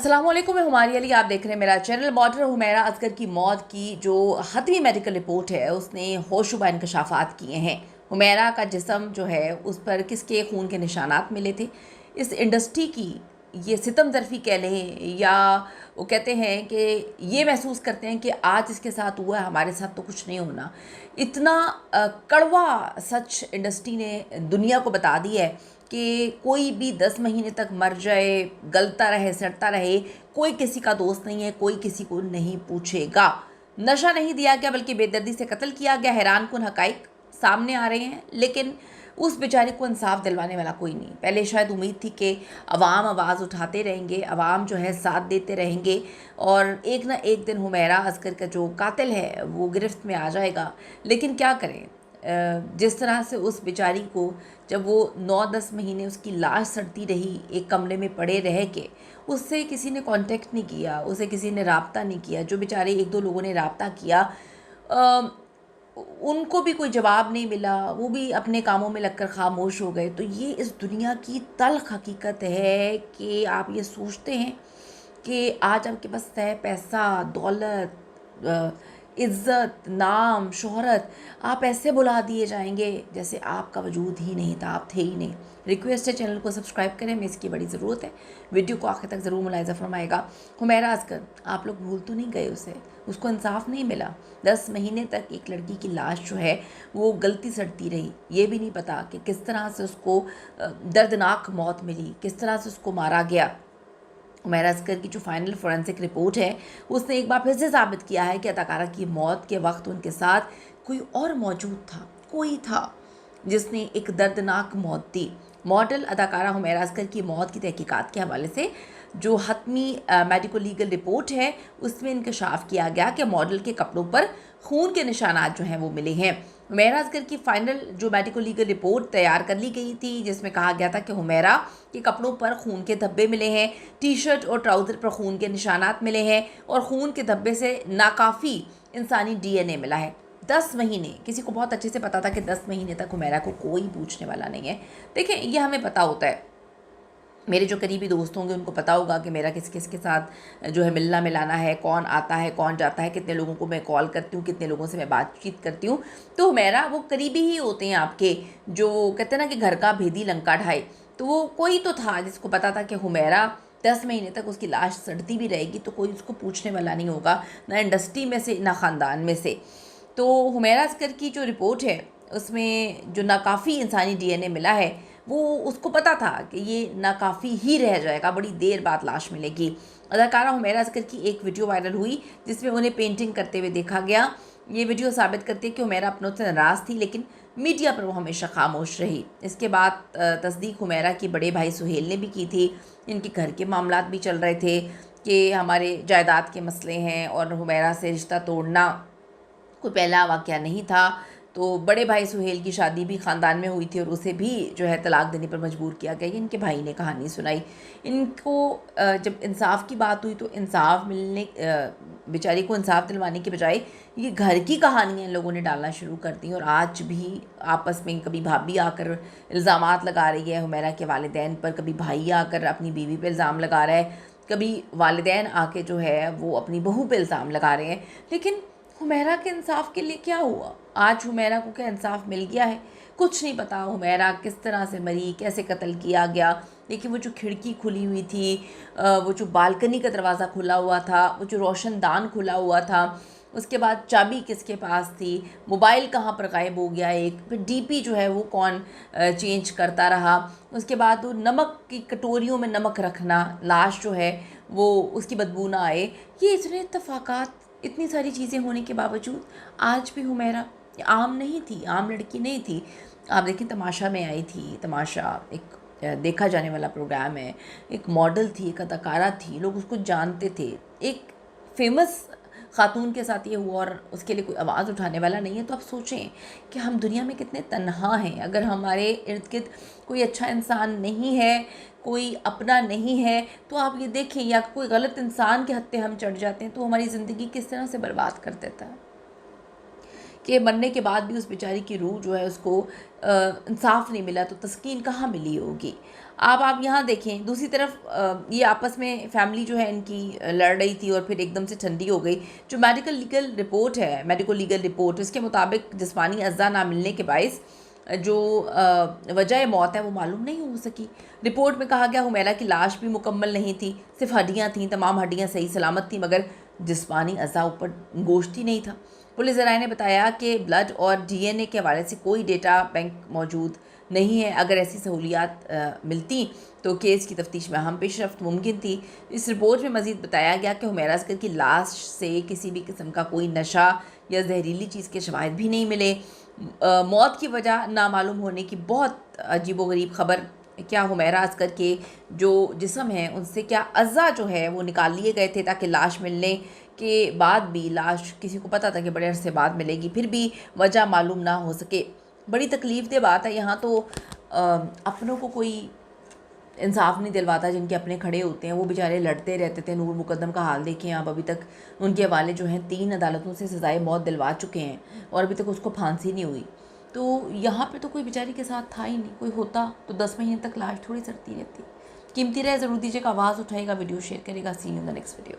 अस्सलाम वालेकुम, मैं हुमारी अली। आप देख रहे हैं मेरा चैनल। मॉडलर हुमैरा असगर की मौत की जो हतमी मेडिकल रिपोर्ट है उसने होशुबा इंकशाफात किए हैं। हुमैरा का जिस्म जो है उस पर किसके खून के निशानात मिले थे। इस इंडस्ट्री की ये सितम ज़रफ़ी कह लें या वो कहते हैं कि ये महसूस करते हैं कि आज इसके साथ हुआ है हमारे साथ तो कुछ नहीं होना। इतना कड़वा सच इंडस्ट्री ने दुनिया को बता दिया है कि कोई भी 10 महीने तक मर जाए, गलता रहे, सड़ता रहे, कोई किसी का दोस्त नहीं है, कोई किसी को नहीं पूछेगा। नशा नहीं दिया गया बल्कि बेदर्दी से कत्ल किया गया। हैरानकुन हकाइक सामने आ रहे हैं, लेकिन उस बेचारे को इंसाफ दिलवाने वाला कोई नहीं। पहले शायद उम्मीद थी कि अवाम आवाज़ उठाते रहेंगे, अवाम जो है साथ देते रहेंगे और एक ना एक दिन हुमैरा असगर का जो कातिल है वो गिरफ्त में आ जाएगा। लेकिन क्या करें, जिस तरह से उस बेचारी को जब वो 9-10 महीने उसकी लाश सड़ती रही एक कमरे में पड़े रह के, उससे किसी ने कांटेक्ट नहीं किया, उसे किसी ने राब्ता नहीं किया। जो बेचारे एक दो लोगों ने राब्ता किया उनको भी कोई जवाब नहीं मिला, वो भी अपने कामों में लगकर खामोश हो गए। तो ये इस दुनिया की तल्ख हकीकत है कि आप ये सोचते हैं कि आज आपके पास है पैसा, दौलत, इज़्ज़त, नाम, शोहरत, आप ऐसे बुला दिए जाएंगे जैसे आपका वजूद ही नहीं था, आप थे ही नहीं। रिक्वेस्ट है चैनल को सब्सक्राइब करें, हमें इसकी बड़ी ज़रूरत है। वीडियो को आखिर तक ज़रूर मुलाहिज़ा फरमाएगा। हुमैरा असगर, आप लोग भूल तो नहीं गए उसे, उसको इंसाफ नहीं मिला। 10 महीने तक एक लड़की की लाश जो है वो गलती सड़ती रही। ये भी नहीं पता कि किस तरह से उसको दर्दनाक मौत मिली, किस तरह से उसको मारा गया। हुमैरा असगर की जो फाइनल फोरेंसिक रिपोर्ट है उसने एक बार फिर से साबित किया है कि अदाकारा की मौत के वक्त उनके साथ कोई और मौजूद था, कोई था जिसने एक दर्दनाक मौत दी। मॉडल अदाकारा हुमैरा असगर की मौत की तहकीकात के हवाले से जो हतमी मेडिको लीगल रिपोर्ट है उसमें इंकशाफ किया गया कि मॉडल के कपड़ों पर खून के निशानात जो हैं वो मिले हैं। हुमैरा असगर की फ़ाइनल जो मेडिको लीगल रिपोर्ट तैयार कर ली गई थी जिसमें कहा गया था कि हुमैरा के कपड़ों पर खून के धब्बे मिले हैं, टी शर्ट और ट्राउज़र पर खून के निशानात मिले हैं और खून के धब्बे से नाकाफ़ी इंसानी DNA मिला है। 10 महीने, किसी को बहुत अच्छे से पता था कि 10 महीने तक हुमैरा को कोई पूछने वाला नहीं है। देखिए, ये हमें पता होता है, मेरे जो करीबी दोस्त होंगे उनको पता होगा कि मेरा किस किस के साथ जो है मिलना मिलाना है, कौन आता है कौन जाता है, कितने लोगों को मैं कॉल करती हूँ, कितने लोगों से मैं बातचीत करती हूँ। तो मेरा वो करीबी ही होते हैं आपके, जो कहते हैं ना कि घर का भेदी लंका ढाए। तो वो कोई तो था जिसको पता था कि हुमैरा 10 महीने तक उसकी लाश सड़ती भी रहेगी तो कोई उसको पूछने वाला नहीं होगा, ना इंडस्ट्री में से ना ख़ानदान में से। तो हुमैरा असगर की जो रिपोर्ट है उसमें जो नाकाफ़ी इंसानी DNA मिला है वो उसको पता था कि ये नाकाफ़ी ही रह जाएगा, बड़ी देर बाद लाश मिलेगी। अदाकारा हुमैरा असगर की एक वीडियो वायरल हुई जिसमें उन्हें पेंटिंग करते हुए देखा गया। ये वीडियो साबित करती है कि हुमैरा अपनों से नाराज़ थी, लेकिन मीडिया पर वो हमेशा खामोश रही। इसके बाद तस्दीक हुमैरा के बड़े भाई सुहेल ने भी की थी। इनके घर के मामलात भी चल रहे थे कि हमारे जायदाद के मसले हैं और हुमैरा से रिश्ता तोड़ना कोई पहला वाक़या नहीं था। तो बड़े भाई सुहेल की शादी भी ख़ानदान में हुई थी और उसे भी जो है तलाक देने पर मजबूर किया गया। इनके भाई ने कहानी सुनाई। इनको जब इंसाफ की बात हुई तो इंसाफ मिलने बेचारी को इंसाफ दिलवाने के बजाय ये घर की कहानियाँ इन लोगों ने डालना शुरू कर दी और आज भी आपस में कभी भाभी आकर इल्ज़ामात लगा रही है हुमैरा के वालिदैन पर, कभी भाई आकर अपनी बीवी पर इल्ज़ाम लगा रहा है, कभी वालिदैन आके जो है वो अपनी बहू पर इल्ज़ाम लगा रहे हैं। लेकिन हुमैरा के इंसाफ के लिए क्या हुआ? आज हुमैरा को क्या इंसाफ मिल गया है? कुछ नहीं पता हुमैरा किस तरह से मरी, कैसे कत्ल किया गया। लेकिन वो जो खिड़की खुली हुई थी, वो जो बालकनी का दरवाज़ा खुला हुआ था, वो जो रोशनदान खुला हुआ था, उसके बाद चाबी किसके पास थी, मोबाइल कहाँ पर गायब हो गया एक, फिर DP जो है वो कौन चेंज करता रहा, उसके बाद वो नमक की कटोरियों में नमक रखना, लाश जो है वो उसकी बदबू ना आए। ये इतने इत्तफाकात, इतनी सारी चीज़ें होने के बावजूद आज भी हुमैरा आम नहीं थी, आम लड़की नहीं थी। आप देखें, तमाशा में आई थी। तमाशा एक देखा जाने वाला प्रोग्राम है, एक मॉडल थी, एक अदाकारा थी, लोग उसको जानते थे। एक फेमस ख़ातून के साथ ये हुआ और उसके लिए कोई आवाज़ उठाने वाला नहीं है। तो आप सोचें कि हम दुनिया में कितने तन्हा हैं। अगर हमारे इर्द गिर्द कोई अच्छा इंसान नहीं है, कोई अपना नहीं है, तो आप ये देखें, या कोई गलत इंसान के हत्थे हम चढ़ जाते हैं तो हमारी ज़िंदगी किस तरह से बर्बाद कर देता है कि मरने के बाद भी उस बेचारी की रूह जो है उसको इंसाफ नहीं मिला तो तस्कीन कहाँ मिली होगी। अब आप यहाँ देखें दूसरी तरफ ये आपस में फैमिली जो है इनकी लड़ रही थी और फिर एकदम से ठंडी हो गई। जो मेडिको लीगल रिपोर्ट इसके मुताबिक जिस्मानी अज़ा ना मिलने के बायस जो वजह मौत है वो मालूम नहीं हो सकी। रिपोर्ट में कहा गया हुमैरा की लाश भी मुकम्मल नहीं थी, सिर्फ हड्डियाँ थीं, तमाम हड्डियाँ सही सलामत थीं, मगर जिस्मानी अज़ा ऊपर गोश्त ही नहीं था। पुलिस ज़राए ने बताया कि ब्लड और डीएनए के हवाले से कोई डेटा बैंक मौजूद नहीं है। अगर ऐसी सहूलियात मिलती तो केस की तफ्तीश में अहम पेशरफ्त मुमकिन थी। इस रिपोर्ट में मज़ीद बताया गया कि हुमैरा असगर की लाश से किसी भी किस्म का कोई नशा या जहरीली चीज़ के शवाहिद भी नहीं मिले। मौत की वजह नामालूम होने की बहुत अजीबोगरीब खबर। क्या हुमैरा असगर के जो जिस्म हैं उनसे क्या अज़ा जो है वो निकाल लिए गए थे ताकि लाश मिलने के बाद भी, लाश किसी को पता था कि बड़े अरसे बाद मिलेगी, फिर भी वजह मालूम ना हो सके। बड़ी तकलीफ़ दे बात है। यहाँ तो अपनों को कोई इंसाफ नहीं दिलवाता, जिनके अपने खड़े होते हैं वो बेचारे लड़ते रहते थे। नूर मुकद्दम का हाल देखें आप, अभी तक उनके हवाले जो हैं 3 अदालतों से सज़ाए मौत दिलवा चुके हैं और अभी तक उसको फांसी नहीं हुई। तो यहाँ पे तो कोई बेचारी के साथ था ही नहीं। कोई होता तो 10 महीने तक लाश थोड़ी सड़ती रहती। कीमती रहे ज़रूर दीजिएगा, आवाज़ उठाएगा, वीडियो शेयर करेगा। See you in the next video.